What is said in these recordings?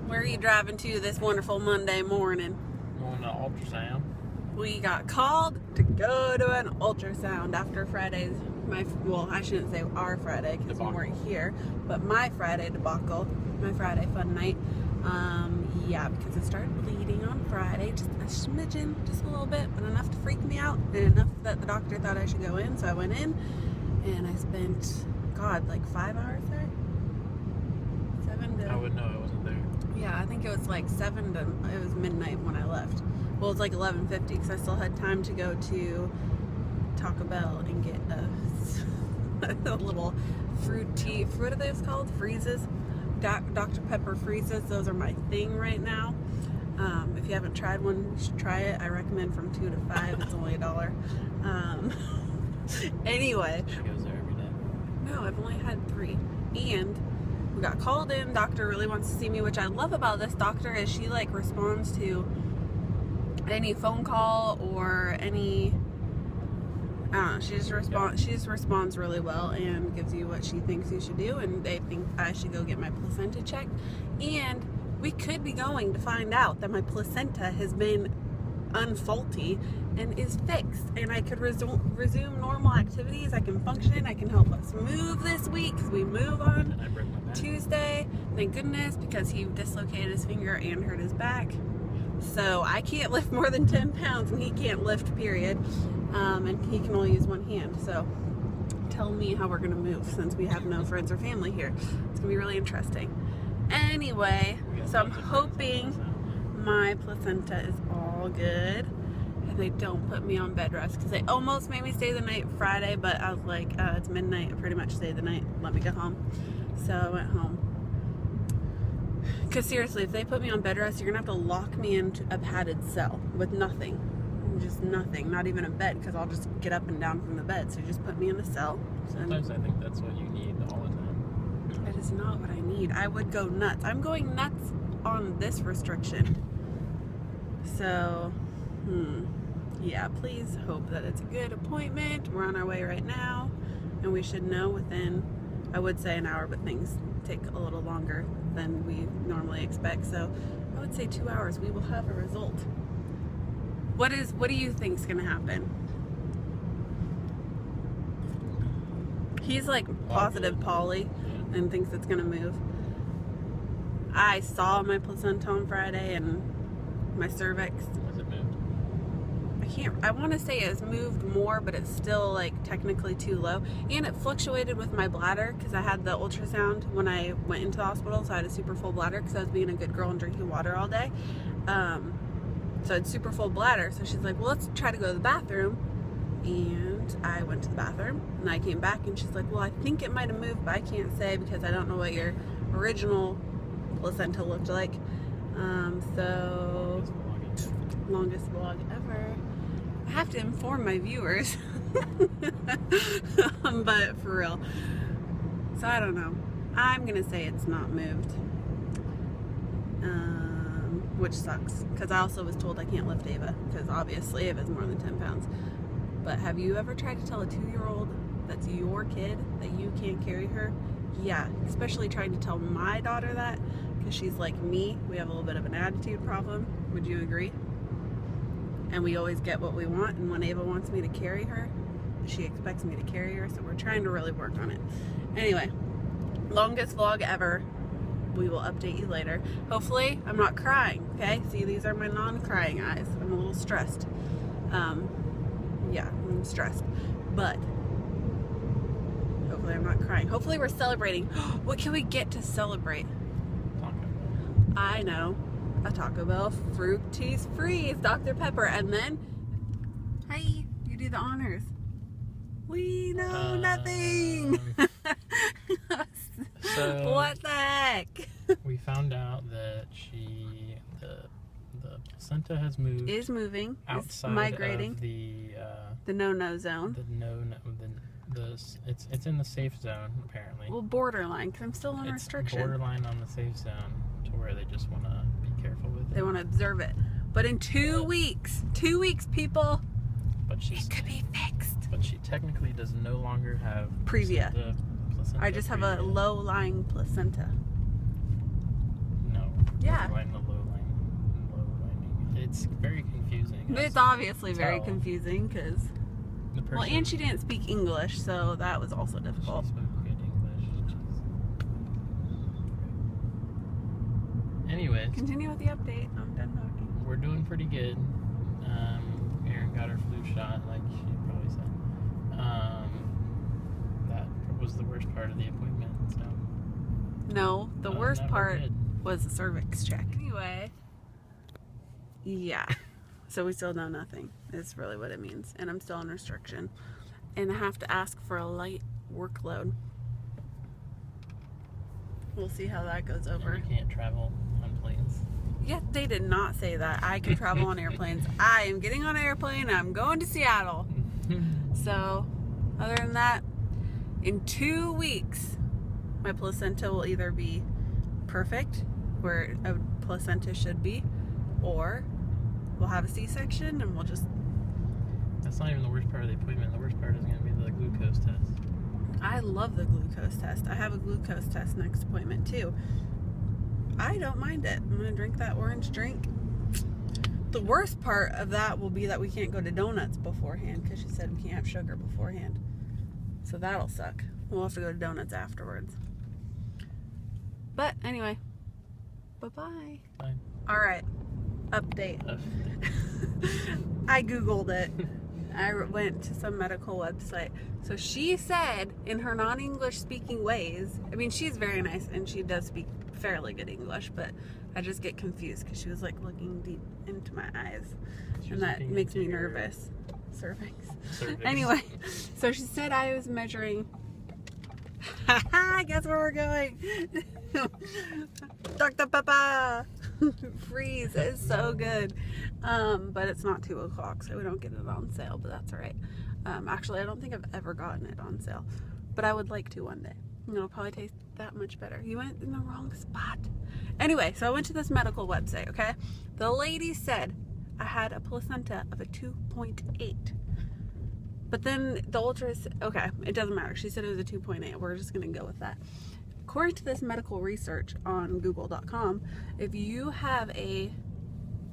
Where are you driving to this wonderful Monday morning? Going to ultrasound. We got called to go to an ultrasound after Friday's, well, I shouldn't say our Friday because you weren't here, but my Friday debacle, my Friday fun night. Yeah, because it started bleeding on Friday, just a smidgen, just a little bit, but enough to freak me out and enough that the doctor thought I should go in. So I went in and I spent, God, like 5 hours there? 7 to... I would know, I wasn't there. Yeah, I think it was like 7 to, it was midnight when I left. Well, it's like 11:50 because I still had time to go to Taco Bell and get a little fruity, what are those called? Freezes? Dr. Pepper freezes. Those are my thing right now. If you haven't tried one, you should try it. I recommend from 2 to 5. It's only $1. Anyway. She goes there every day. No, I've only had 3. And we got called in. Doctor really wants to see me, which I love about this doctor is she like responds to any phone call or any, I don't know, she just responds really well and gives you what she thinks you should do, and they think I should go get my placenta checked. And we could be going to find out that my placenta has been unfaulty and is fixed, and I could resume normal activities. I can function. I can help us move this week because we move on Tuesday. Thank goodness, because he dislocated his finger and hurt his back. So I can't lift more than 10 pounds and he can't lift, period. And he can only use one hand. So tell me how we're going to move since we have no friends or family here. It's going to be really interesting. Anyway, so I'm hoping my placenta is all good and they don't put me on bed rest because they almost made me stay the night Friday, but I was like, it's midnight. I pretty much stayed the night. Let me go home. So I went home. Because seriously, if they put me on bed rest, you're going to have to lock me into a padded cell with nothing. Just nothing. Not even a bed, because I'll just get up and down from the bed. So just put me in a cell. Sometimes I think that's what you need all the time. That is not what I need. I would go nuts. I'm going nuts on this restriction. So, yeah, please hope that it's a good appointment. We're on our way right now. And we should know within, I would say an hour, but things take a little longer than we normally expect. So I would say 2 hours we will have a result. What do you think's gonna happen? He's like positive poly and thinks it's gonna move. I saw my placenta on Friday and my cervix. Has it moved? I want to say it's moved more, but it's still like technically too low, and it fluctuated with my bladder because I had the ultrasound when I went into the hospital, so I had a super full bladder because I was being a good girl and drinking water all day. So I had super full bladder, so she's like, well, let's try to go to the bathroom. And I went to the bathroom and I came back and she's like, well, I think it might have moved, but I can't say because I don't know what your original placenta looked like. So longest vlog ever. I have to inform my viewers. But for real. So I don't know. I'm gonna say it's not moved. Which sucks. Because I also was told I can't lift Ava. Because obviously Ava's more than 10 pounds. But have you ever tried to tell a 2-year-old that's your kid that you can't carry her? Yeah. Especially trying to tell my daughter that. Because she's like me. We have a little bit of an attitude problem. Would you agree? And we always get what we want, and when Ava wants me to carry her, she expects me to carry her, so we're trying to really work on it. Anyway, longest vlog ever. We will update you later. Hopefully, I'm not crying, okay? See, these are my non-crying eyes. I'm a little stressed. Yeah, I'm stressed. But, hopefully I'm not crying. Hopefully we're celebrating. What can we get to celebrate? Taco. I know. A Taco Bell Fruities Freeze Dr. Pepper, and then hi, you do the honors. We know nothing. So what the heck? We found out that the placenta has moved. Is moving. Outside is migrating. Of the no zone. It's in the safe zone apparently. Well, borderline, because I'm still on restriction. Borderline on the safe zone, to where they just want to be careful with it. They want to observe it. But in 2 weeks, people, but it could be fixed. But she technically does no longer have Previa. placenta I just have a low-lying placenta. No, Yeah. Line, the low lining. It's very confusing. But it's obviously very confusing because, The person, well, and she didn't speak English, so that was also difficult. She spoke good English. Anyways. Continue with the update. I'm done talking. We're doing pretty good. Erin got her flu shot, like she probably said. That was the worst part of the appointment. So. No, the worst part good. was the cervix check. Anyway, yeah. So we still know nothing. Is really what it means, and I'm still on restriction, and I have to ask for a light workload. We'll see how that goes over. And you can't travel on planes. Yeah, they did not say that. I can travel on airplanes. I am getting on an airplane. I'm going to Seattle. So, other than that, in 2 weeks, my placenta will either be perfect, where a placenta should be, or we'll have a C-section and we'll just... That's not even the worst part of the appointment. The worst part is going to be the glucose test. I love the glucose test. I have a glucose test next appointment too. I don't mind it. I'm going to drink that orange drink. The worst part of that will be that we can't go to donuts beforehand because she said we can't have sugar beforehand. So that'll suck. We'll have to go to donuts afterwards. But anyway, bye-bye. Bye. All right, update. I Googled it. I went to some medical website. So she said in her non-English speaking ways, I mean, she's very nice and she does speak fairly good English, but I just get confused because she was like looking deep into my eyes, and that makes me nervous. Cervix. Anyway, so she said I was measuring. Guess where we're going? Dr. Peppa. Freeze is so good. But it's not 2 o'clock, so we don't get it on sale, but that's all right. Actually, I don't think I've ever gotten it on sale, but I would like to one day. It'll probably taste that much better. You went in the wrong spot. Anyway, so I went to this medical website, okay? The lady said I had a placenta of a 2.8. But then the okay, it doesn't matter. She said it was a 2.8. We're just going to go with that. According to this medical research on google.com, if you have a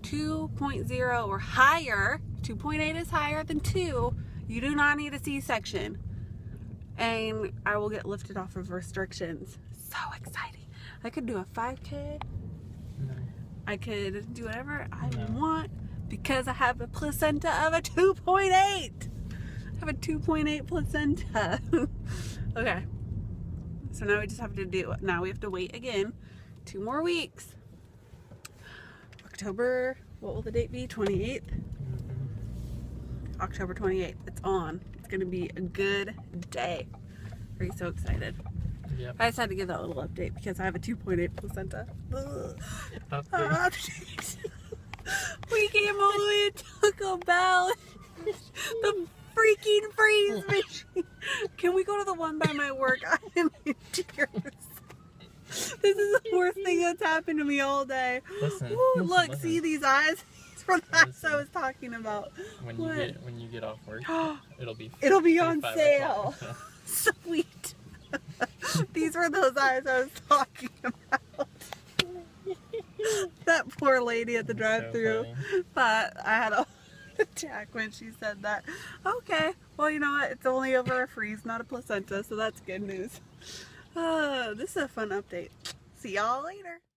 2.0 or higher, 2.8 is higher than 2, you do not need a C-section. And I will get lifted off of restrictions. So exciting. I could do a 5K. No. I could do whatever I want because I have a placenta of a 2.8. I have a 2.8 placenta. Okay. So now we just have to now we have to wait again 2 more weeks. October, what will the date be? 28th? October 28th. It's on. It's going to be a good day. Are you so excited? Yep. I just had to give that little update because I have a 2.8 placenta. We came all the way to Taco Bell. The freaking freeze machine. Can we go to the one by my work? I am in tears. This is the worst thing that's happened to me all day. Listen, Look, see these eyes? These were the eyes I was talking about. When you get off work, it'll be on sale. Sweet. These were those eyes I was talking about. That poor lady at the drive-thru thought I had a heart attack when she said that. Okay, well, you know what? It's only over a freeze, not a placenta, so that's good news. This is a fun update. See y'all later.